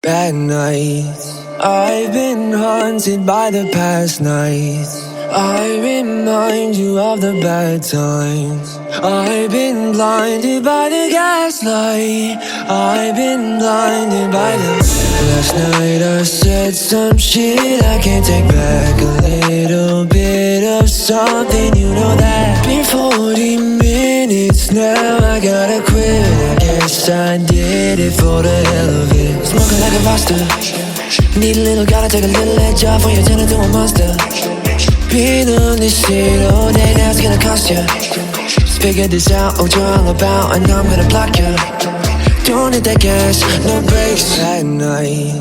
Bad nights, I've been haunted by the past nights. I remind you of the bad times. I've been blinded by the gaslight. I've been blinded by the... Last night I said some shit I can't take back. A little bit of something, you know that. Been 40 minutes now, I gotta quit. I guess I did it for the hell of it. Smoking like a roster. Need a little, gotta take a little edge off when you turn into a monster. Been on this shit all day, now it's gonna cost ya. Just figured this out, what you're all about, and now I'm gonna block ya. Don't hit that gas, no brakes. At night,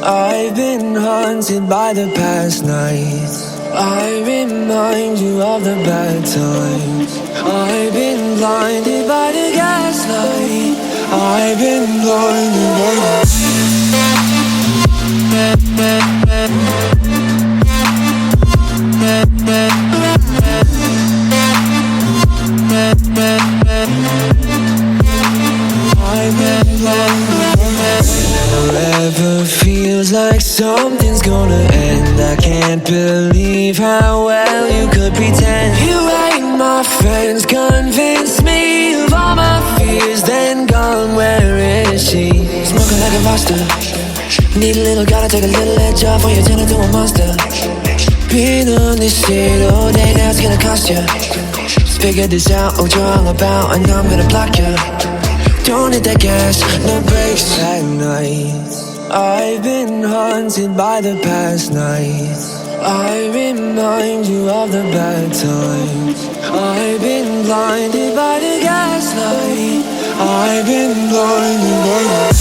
I've been haunted by the past nights. I remind you of the bad times. I've been blinded by the gaslight. I've been blinded by the... Forever feels like something's gonna end. I can't believe how well you could pretend. You ain't my friends, convince me of all my fears, then gone, where is she? Smoking like a roster. Need a little, gotta take a little edge off when you turn into a monster. Been on this shit all day, now it's gonna cost ya. Just figured this out, what you're all about, and now I'm gonna block ya. Don't hit that gas, no brakes. At night, I've been haunted by the past nights. I remind you of the bad times. I've been blinded by the gaslight. I've been blinded by the...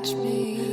touch me.